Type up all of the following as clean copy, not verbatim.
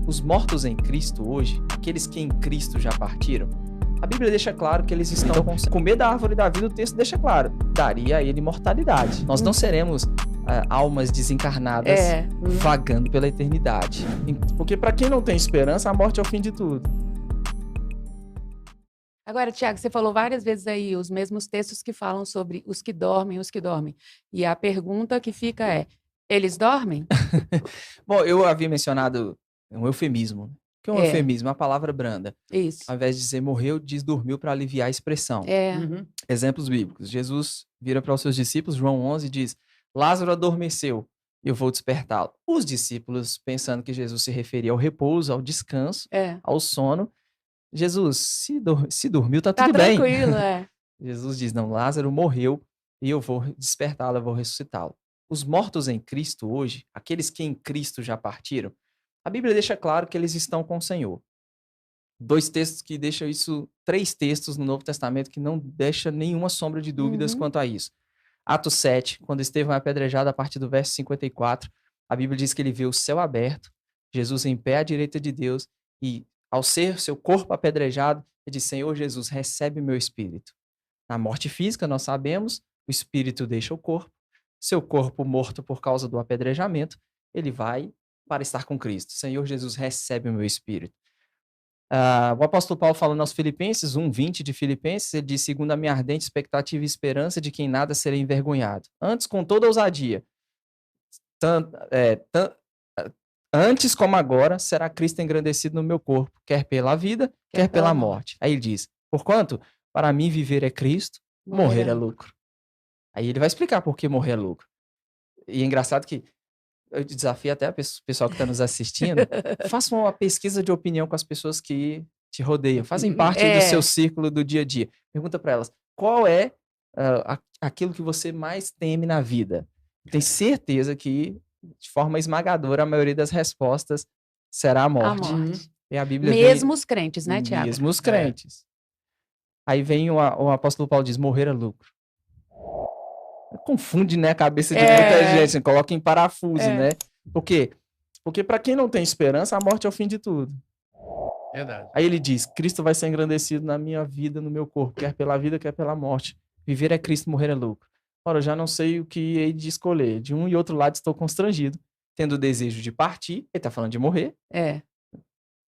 Os mortos em Cristo hoje, aqueles que em Cristo já partiram, a Bíblia deixa claro que eles estão com comer da árvore da vida, o texto deixa claro, daria a ele imortalidade. Nós não seremos almas desencarnadas vagando pela eternidade. Porque para quem não tem esperança, a morte é o fim de tudo. Agora, Tiago, você falou várias vezes aí os mesmos textos que falam sobre os que dormem, os que dormem. E a pergunta que fica é, eles dormem? Bom, eu havia mencionado um eufemismo. O que é um eufemismo? Uma palavra branda. Isso. Ao invés de dizer morreu, diz dormiu para aliviar a expressão. Exemplos bíblicos. Jesus vira para os seus discípulos, João 11, e diz, Lázaro adormeceu, eu vou despertá-lo. Os discípulos, pensando que Jesus se referia ao repouso, ao descanso, ao sono, Jesus, se dormiu, tá tudo bem. Tá tranquilo, Jesus diz, não, Lázaro morreu e eu vou despertá-lo, eu vou ressuscitá-lo. Os mortos em Cristo hoje, aqueles que em Cristo já partiram, a Bíblia deixa claro que eles estão com o Senhor. Três textos no Novo Testamento que não deixa nenhuma sombra de dúvidas quanto a isso. Atos 7, quando Estevão é apedrejado, a partir do verso 54, a Bíblia diz que ele vê o céu aberto, Jesus em pé à direita de Deus, e ao ser seu corpo apedrejado, ele diz, Senhor Jesus, recebe meu espírito. Na morte física, nós sabemos, o espírito deixa o corpo, seu corpo morto por causa do apedrejamento, ele vai para estar com Cristo. Senhor Jesus, recebe o meu espírito. O apóstolo Paulo falando aos Filipenses, 1:20 de Filipenses, ele diz, segundo a minha ardente expectativa e esperança de que em nada serei envergonhado. Antes, com toda ousadia, antes como agora, será Cristo engrandecido no meu corpo, quer pela vida, quer pela morte. Aí ele diz, porquanto, para mim viver é Cristo, morrer é lucro. Aí ele vai explicar por que morrer é lucro. E é engraçado que eu desafio até o pessoal que está nos assistindo, faça uma pesquisa de opinião com as pessoas que te rodeiam, fazem parte do seu círculo do dia a dia. Pergunta para elas, qual é aquilo que você mais teme na vida? Tenho certeza que, de forma esmagadora, a maioria das respostas será a morte. E a Bíblia mesmo os crentes, né, Tiago? Mesmo os crentes. Aí vem o apóstolo Paulo diz, morrer é lucro. Confunde, né, a cabeça de muita gente, coloca em parafuso, né? Por quê? Porque para quem não tem esperança, a morte é o fim de tudo. Verdade. Aí ele diz, Cristo vai ser engrandecido na minha vida, no meu corpo, quer pela vida, quer pela morte. Viver é Cristo, morrer é lucro. Ora, eu já não sei o que hei de escolher. De um e outro lado estou constrangido. Tendo o desejo de partir, ele está falando de morrer.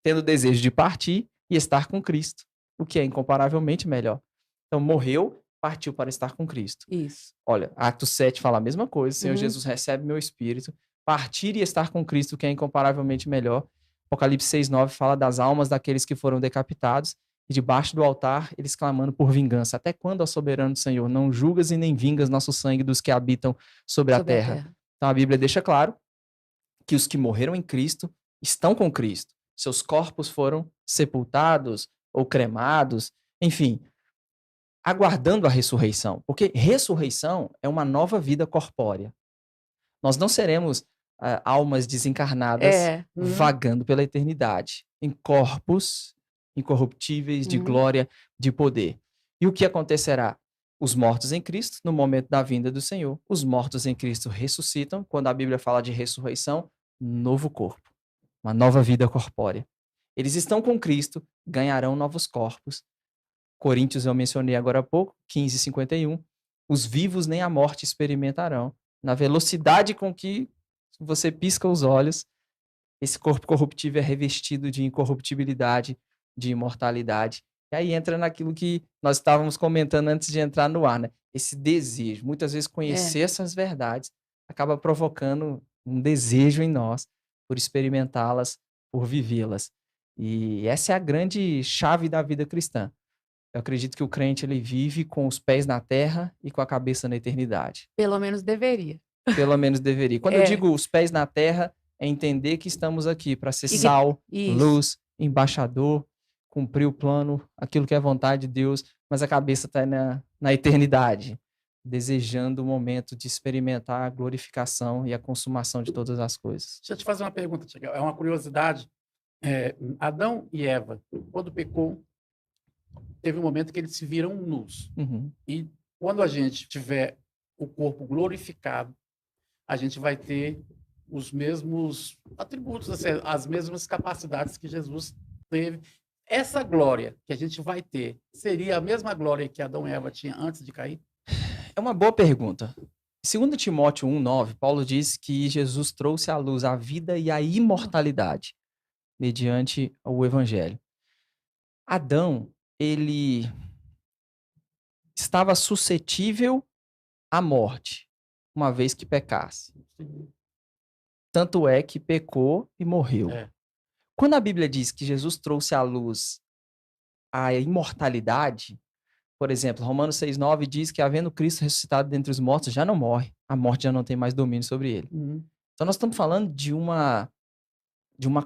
Tendo o desejo de partir e estar com Cristo, o que é incomparavelmente melhor. Então, morreu, partiu para estar com Cristo. Isso. Olha, Atos 7 fala a mesma coisa. Senhor Jesus, recebe meu espírito. Partir e estar com Cristo, que é incomparavelmente melhor. Apocalipse 6:9 fala das almas daqueles que foram decapitados. E debaixo do altar, eles clamando por vingança. Até quando, ó soberano Senhor, não julgas e nem vingas nosso sangue dos que habitam sobre a terra? Então, a Bíblia deixa claro que os que morreram em Cristo estão com Cristo. Seus corpos foram sepultados ou cremados. Enfim, aguardando a ressurreição, porque ressurreição é uma nova vida corpórea. Nós não seremos almas desencarnadas vagando pela eternidade, em corpos incorruptíveis, de glória, de poder. E o que acontecerá? Os mortos em Cristo, no momento da vinda do Senhor, os mortos em Cristo ressuscitam, quando a Bíblia fala de ressurreição, novo corpo, uma nova vida corpórea. Eles estão com Cristo, ganharão novos corpos. Coríntios eu mencionei agora há pouco, 15:51. Os vivos nem a morte experimentarão. Na velocidade com que você pisca os olhos, esse corpo corruptível é revestido de incorruptibilidade, de imortalidade. E aí entra naquilo que nós estávamos comentando antes de entrar no ar, né? Esse desejo. Muitas vezes conhecer essas verdades acaba provocando um desejo em nós por experimentá-las, por vivê-las. E essa é a grande chave da vida cristã. Eu acredito que o crente ele vive com os pés na terra e com a cabeça na eternidade. Pelo menos deveria. Pelo menos deveria. Quando eu digo os pés na terra, é entender que estamos aqui para ser sal, luz, embaixador, cumprir o plano, aquilo que é vontade de Deus, mas a cabeça está na eternidade, desejando o momento de experimentar a glorificação e a consumação de todas as coisas. Deixa eu te fazer uma pergunta, Tiago. É uma curiosidade. Adão e Eva, quando pecou, teve um momento que eles se viram nus. E quando a gente tiver o corpo glorificado, a gente vai ter os mesmos atributos, assim, as mesmas capacidades que Jesus teve. Essa glória que a gente vai ter seria a mesma glória que Adão e Eva tinham antes de cair? É uma boa pergunta. Segundo Timóteo 1:9, Paulo diz que Jesus trouxe à luz a vida e a imortalidade mediante o evangelho. Adão, ele estava suscetível à morte, uma vez que pecasse. Tanto é que pecou e morreu. Quando a Bíblia diz que Jesus trouxe à luz a imortalidade, por exemplo, Romanos 6:9 diz que, havendo Cristo ressuscitado dentre os mortos, já não morre. A morte já não tem mais domínio sobre ele. Então, nós estamos falando de uma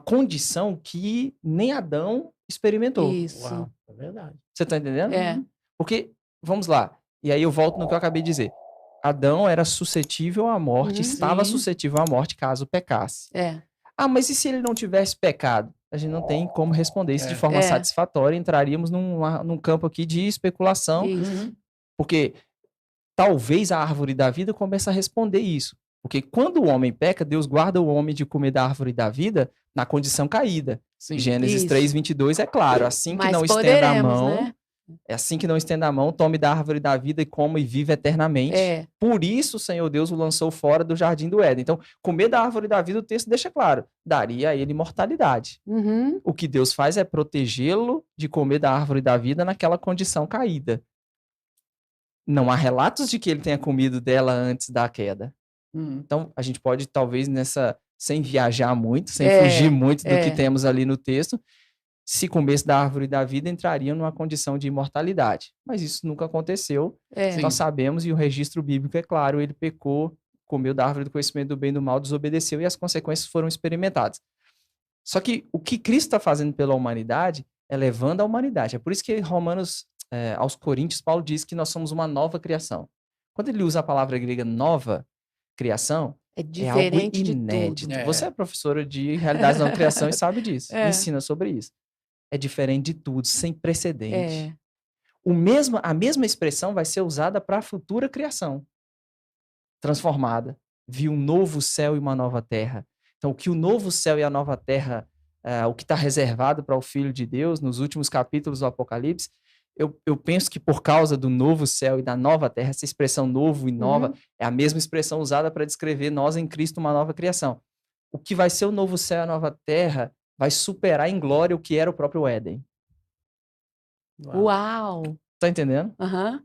condição que nem Adão experimentou. Isso. Uau, é verdade. Você está entendendo? É. Porque, vamos lá, e aí eu volto no que eu acabei de dizer. Adão era suscetível à morte, estava Sim. suscetível à morte caso pecasse. É. Ah, mas e se ele não tivesse pecado? A gente não tem como responder isso de forma É. satisfatória. Entraríamos num campo aqui de especulação, Isso. porque talvez a árvore da vida comece a responder isso. Porque quando o homem peca, Deus guarda o homem de comer da árvore da vida na condição caída. Sim. Gênesis Isso. 3:22 é claro. Assim que Mas não estenda a poderemos, mão, né? é assim que não estenda a mão, tome da árvore da vida e coma e vive eternamente. É. Por isso o Senhor Deus o lançou fora do jardim do Éden. Então, comer da árvore da vida, o texto deixa claro, daria a ele imortalidade. Uhum. O que Deus faz é protegê-lo de comer da árvore da vida naquela condição caída. Não há relatos de que ele tenha comido dela antes da queda. Então, a gente pode, talvez, sem viajar muito, sem fugir muito do que temos ali no texto, se comesse da árvore da vida, entraria numa condição de imortalidade. Mas isso nunca aconteceu. É. Nós sabemos, e o registro bíblico é claro, ele pecou, comeu da árvore do conhecimento do bem e do mal, desobedeceu, e as consequências foram experimentadas. Só que o que Cristo está fazendo pela humanidade é levando a humanidade. É por isso que aos Coríntios, Paulo diz que nós somos uma nova criação. Quando ele usa a palavra grega nova criação, É é algo diferente de inédito. tudo. Você é professora de realidades da nova criação e sabe disso. É. Ensina sobre isso. É diferente de tudo, sem precedente. É. A mesma expressão vai ser usada para a futura criação transformada. Viu um novo céu e uma nova terra. Então, o que o novo céu e a nova terra, o que está reservado para o Filho de Deus, nos últimos capítulos do Apocalipse, eu penso que por causa do novo céu e da nova terra, essa expressão novo e nova é a mesma expressão usada para descrever nós em Cristo, uma nova criação. O que vai ser o novo céu e a nova terra vai superar em glória o que era o próprio Éden. Uau! Tá entendendo? Uhum.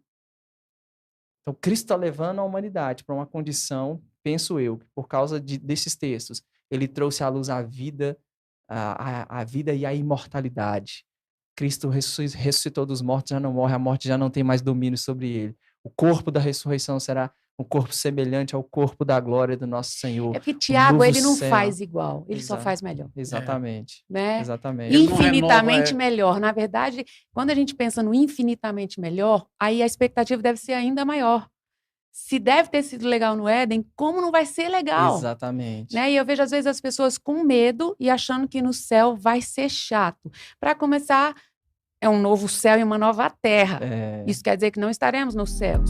Então, Cristo está levando a humanidade para uma condição, penso eu, que por causa desses textos, ele trouxe à luz a vida, a vida e a imortalidade. Cristo ressuscitou dos mortos, já não morre, a morte já não tem mais domínio sobre ele. O corpo da ressurreição será um corpo semelhante ao corpo da glória do nosso Senhor. É porque Tiago, ele não céu. faz igual, ele só Exato. faz melhor. Exatamente. Né? Exatamente. Ele não Infinitamente renova, melhor. Na verdade, quando a gente pensa no infinitamente melhor, aí a expectativa deve ser ainda maior. Se deve ter sido legal no Éden, como não vai ser legal? Exatamente. Né? E eu vejo, às vezes, as pessoas com medo e achando que no céu vai ser chato. Para começar, é um novo céu e uma nova terra. Isso quer dizer que não estaremos nos céus.